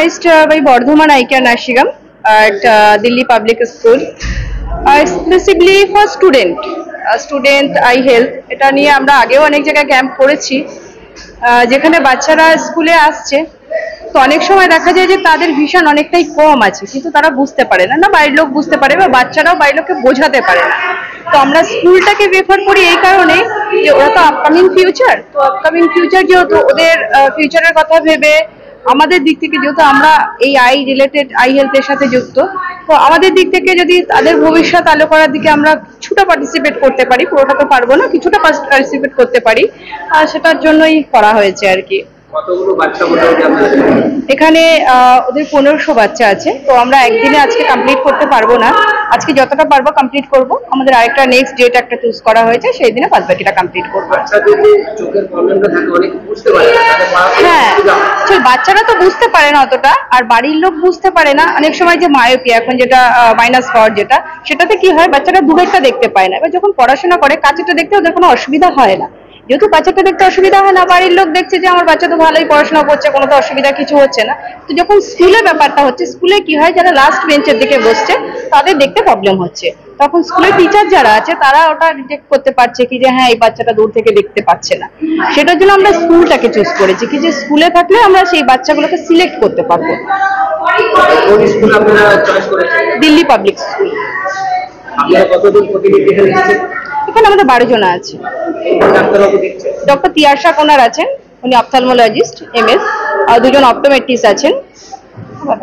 Organized by Bardhaman Eye Care Nursing at Delhi Public School, exclusively for student eye health. এটা নিয়ে আমরা আগেও অনেক জায়গায় ক্যাম্প করেছি, যেখানে বাচ্চারা স্কুলে আসছে, তো অনেক সময় দেখা যায় যে তাদের ভিশন অনেকটাই কম আছে, কিন্তু তারা বুঝতে পারে না, বাড়ির লোক বুঝতে পারে বা বাচ্চারাও বাড়ির লোককে বোঝাতে পারে না। তো আমরা স্কুলটাকে প্রেফার করি এই কারণে যে ওরা তো আপকামিং ফিউচার, যেহেতু ওদের ফিউচারের কথা ভেবে আমাদের দিক থেকে, যেহেতু আমরা এই আই রিলেটেড আই হেলথের সাথে যুক্ত, তো আমাদের দিক থেকে যদি তাদের ভবিষ্যৎ আলো করার দিকে আমরা কিছুটা পার্টিসিপেট করতে পারি, পুরোটা তো পারবো না, কিছুটা পার্টিসিপেট করতে পারি, আর সেটার জন্যই করা হয়েছে আর কি। কতগুলো বাচ্চা মোটামুটি আপনাদের এখানে ওদের 1500 বাচ্চা আছে। তো আমরা একদিনে আজকে কমপ্লিট করতে পারবো না, আজকে যতটা পারবো কমপ্লিট করব। আমাদের আরেকটা নেক্সট ডেট একটা চুজ করা হয়েছে, সেই দিনে বাদ বাকিটা কমপ্লিট করবো। বাচ্চাদের যে চোখের প্রবলেমটা থাকে অনেক বুঝতে পারে না, হ্যাঁ, বাচ্চারা তো বুঝতে পারে না অতটা, আর বাড়ির লোক বুঝতে পারে না অনেক সময়। যে মায়োপিয়া এখন যেটা -4 যেটা, সেটাতে কি হয়, বাচ্চারা দূরেরটা দেখতে পায় না। এবার যখন পড়াশোনা করে কাছেরটা দেখতে ওদের কোনো অসুবিধা হয় না, যেহেতু বাচ্চাটা দেখতে অসুবিধা হয় না, বাড়ির লোক দেখছে যে আমার বাচ্চা তো ভালোই পড়াশোনা করছে, কোনো তো অসুবিধা কিছু হচ্ছে না। তো যখন স্কুলে ব্যাপারটা হচ্ছে, স্কুলে কি হয়, যারা লাস্ট বেঞ্চের দিকে বসছে তাদের দেখতে প্রবলেম হচ্ছে, তখন স্কুলের টিচার যারা আছে তারা ওটা রিজেক্ট করতে পারছে কি যে হ্যাঁ এই বাচ্চাটা দূর থেকে দেখতে পাচ্ছে না। সেটার জন্য আমরা স্কুলটাকে চুজ করেছি কি যে স্কুলে থাকলে আমরা সেই বাচ্চাগুলোকে সিলেক্ট করতে পারবো। কোন স্কুল আপনারা চয়েস করেছেন? Delhi public school. আপনারা কতদিন প্রতিনিধি এখানে এসেছেন? এখানে আমাদের 12 জন আছে। ডাক্তারবাবু দেখছেন? ডক্টর তিয়াশা কোনার আছেন, উনি অপথ্যালমোলজিস্ট MS, আর দুজন অপটোমেট্রিস্ট আছেন,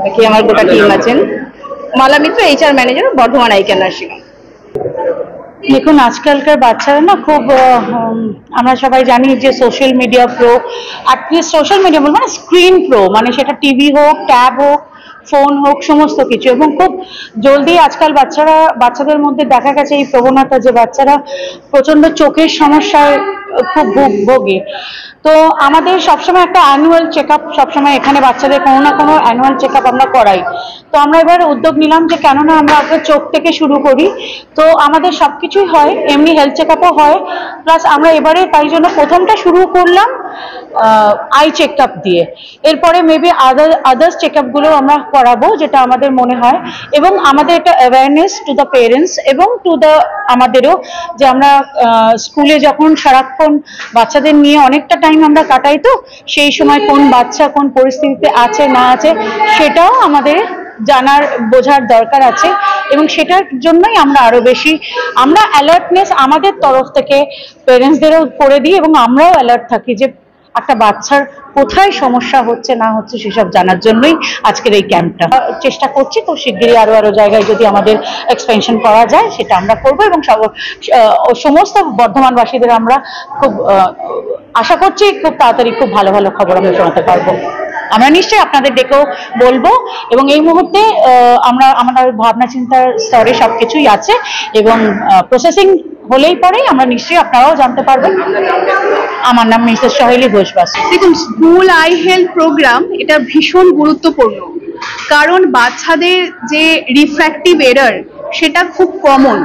বাকি আমার গোটা টিম আছেন। মালা মিত্র HR manager, Bardhaman eye care nursing. দেখুন, আজকালকার বাচ্চারা না খুব, আমরা সবাই জানি যে social media pro, at least social media বলবো না, স্ক্রিন প্রো, মানে সেটা টিভি হোক, ট্যাব হোক, ফোন হোক, সমস্ত কিছু। এবং খুব জলদি আজকাল বাচ্চাদের মধ্যে দেখা গেছে এই প্রবণতা যে বাচ্চারা প্রচন্ড চোখের সমস্যায় খুব ভোগে। তো আমাদের সবসময় একটা অ্যানুয়াল চেক আপ, সবসময় এখানে বাচ্চাদের কোনো না কোনো অ্যানুয়াল চেক আপ আমরা করাই। তো আমরা এবার উদ্যোগ নিলাম যে কেননা আমরা আগে চোখ থেকে শুরু করি, তো আমাদের সবকিছুই হয়, এমনি হেলথ চেক আপও হয়, প্লাস আমরা এবারে তাই জন্য প্রথমটা শুরু করলাম আই চেক আপ দিয়ে। এরপরে মেবি আদার্স চেক আপগুলো আমরা করাবো, যেটা আমাদের মনে হয়। এবং আমাদের একটা অ্যাওয়ারনেস টু দ্য পেরেন্টস এবং টু দ্য আমাদেরও, যে আমরা স্কুলে যখন সারাক্ষণ বাচ্চাদের নিয়ে অনেকটা টাইম আমরা কাটাই, তো সেই সময় কোন বাচ্চা কোন পরিস্থিতিতে আছে না আছে সেটাও আমাদের জানার বোঝার দরকার আছে। এবং সেটার জন্যই আমরা আরো বেশি অ্যালার্টনেস আমাদের তরফ থেকে পেরেন্টসদেরও করে দিই, এবং আমরাও অ্যালার্ট থাকি যে একটা বাচ্চার কোথায় সমস্যা হচ্ছে না হচ্ছে সেসব জানার জন্যই আজকের এই ক্যাম্পটা চেষ্টা করছি। তো শিগগিরই আরো জায়গায় যদি আমাদের এক্সপেনশন করা যায় সেটা আমরা করবো, এবং সমস্ত বর্ধমানবাসীদের আমরা খুব আশা করছি খুব তাড়াতাড়ি খুব ভালো ভালো খবর আমরা শোনাতে পারবো। আমরা নিশ্চয়ই আপনাদের ডেকেও বলবো, এবং এই মুহূর্তে আমাদের ভাবনা চিন্তার স্তরে সবকিছুই আছে, এবং প্রসেসিং হলেই পরেই আমরা নিশ্চয়ই আপনারাও জানতে পারবেন। আমার নাম মিসেস সোহেলি ঘোষবাস। দেখুন, স্কুল আই হেলথ প্রোগ্রাম এটা ভীষণ গুরুত্বপূর্ণ, কারণ বাচ্চাদের যে রিফ্র্যাক্টিভ এরর সেটা খুব কমন।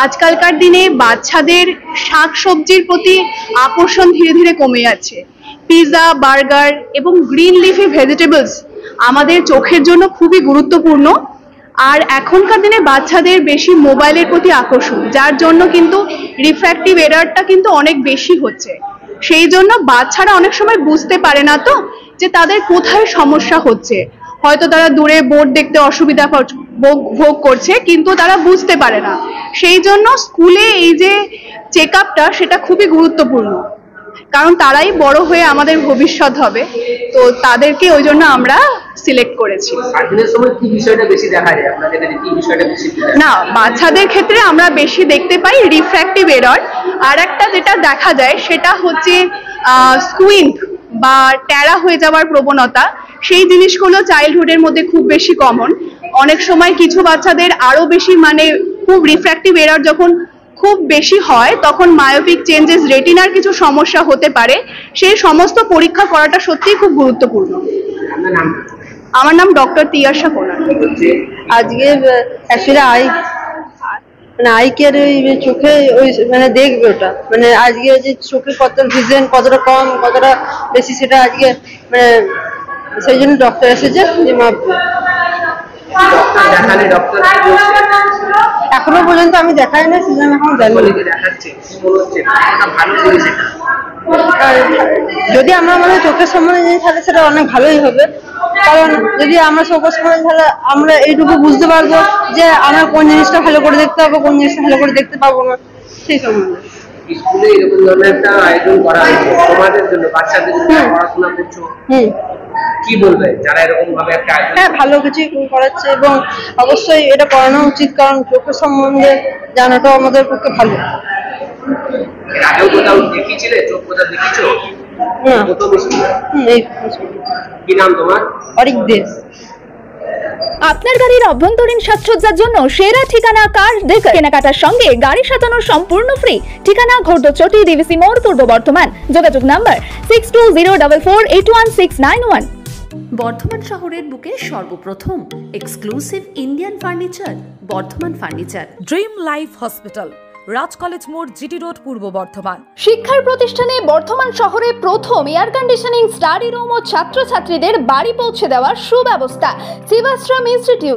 আজকালকার দিনে বাচ্চাদের শাকসবজির প্রতি আকর্ষণ ধীরে ধীরে কমে যাচ্ছে। পিৎজা, বার্গার এবং গ্রিন লিফি ভেজিটেবলস আমাদের চোখের জন্য খুবই গুরুত্বপূর্ণ। আর এখনকার দিনে বাচ্চাদের বেশি মোবাইলের প্রতি আকর্ষণ, যার জন্য কিন্তু রিফ্র্যাক্টিভ এররটা কিন্তু অনেক বেশি হচ্ছে। সেই জন্য বাচ্চারা অনেক সময় বুঝতে পারে না তো যে তাদের কোথায় সমস্যা হচ্ছে। হয়তো তারা দূরে বোর্ড দেখতে অসুবিধা ভোগ করছে, কিন্তু তারা বুঝতে পারে না। সেই জন্য স্কুলে এই যে চেক আপটা সেটা খুবই গুরুত্বপূর্ণ, কারণ তারাই বড় হয়ে আমাদের ভবিষ্যৎ হবে। তো তাদেরকে ওই জন্য আমরা সিলেক্ট করেছি। না, বাচ্চাদের ক্ষেত্রে আমরা বেশি দেখতে পাই রিফ্র্যাক্টিভ এরর। আর একটা যেটা দেখা যায় সেটা হচ্ছে স্কুইন্ট বা ট্যারা হয়ে যাওয়ার প্রবণতা। সেই জিনিসগুলো চাইল্ডহুডের মধ্যে খুব বেশি কমন। অনেক সময় কিছু বাচ্চাদের আরো বেশি, মানে খুব রিফ্র্যাক্টিভ এরর যখন খুব বেশি হয় তখন মায়োপিক চেঞ্জেস, রেটিনার কিছু সমস্যা হতে পারে। সেই সমস্ত পরীক্ষা করাটা সত্যিই খুব গুরুত্বপূর্ণ। আমার নাম ডক্টর তিয়াশা কোনার। আজকে অ্যাকচুয়ালি আই কেয়ার ওই চোখে ওই মানে দেখবে ওটা, মানে আজকে যে চোখে কত ভিশন কতটা কম কতটা বেশি সেটা আজকে মানে সেই জন্য ডক্টর এসেছে যে মাপবে। ডক্টর দেখালে ডক্টর কি বলছে? এখনো পর্যন্ত আমি দেখাই না, সেই জন্য এখন জানি না। অনেকে দেখাচ্ছে কি মনে হচ্ছে কতটা ভালো জিনিস এটা? আর যদি আমরা আমাদের চোখের সম্বন্ধে জানি তাহলে সেটা অনেক ভালোই হবে, কারণ যদি আমরা চোখের সম্বন্ধে তাহলে আমরা এইটুকু বুঝতে পারবো যে আমরা কোন জিনিসটা ভালো করে দেখতে পাবো, কোন জিনিসটা ভালো করে দেখতে পাবো না, সেই সম্বন্ধে। স্কুলে এরকম ধরনের একটা আয়োজন করা হয়েছে তোমাদের জন্য, বাচ্চাদের জন্য পড়াশোনা করছো, কি বলবে যারা এরকম ভাবে একটা আয়োজন? হ্যাঁ, ভালো কিছু করাচ্ছে এবং অবশ্যই এটা করানো উচিত, কারণ চোখের সম্বন্ধে জানাটাও আমাদের পক্ষে ভালো। এর আগেও কোথাও দেখিয়েছিলে? চোখ কোথাও দেখেছো? না। প্রথম স্কুলে? এই কি নাম তোমার? অরিক দেশ। আপনার গাড়ির অভ্যন্তরীণ সাজসজ্জার জন্য সেরা ঠিকানা কার ডেকার। কেনাকাটার সঙ্গে গাড়ি সাজানো সম্পূর্ণ ফ্রি। ঠিকানা ঘোড়দচটি ডিভিসি মোড়, পূর্ব বর্ধমান। যোগাযোগ নাম্বার 6204481691। বর্ধমান শহরের বুকে সর্বপ্রথম exclusive Indian furniture, Bardhaman furniture. Dream life hospital, Raj college মোড়, জিটি রোড, পূর্ব বর্ধমান। শিক্ষার প্রতিষ্ঠানে বর্ধমান শহরে প্রথম এয়ার কন্ডিশনিং স্টাডি রুম ও ছাত্রছাত্রীদের বাড়ি পৌঁছে দেওয়ার সুব্যবস্থা। শিবাশ্রম ইনস্টিটিউট।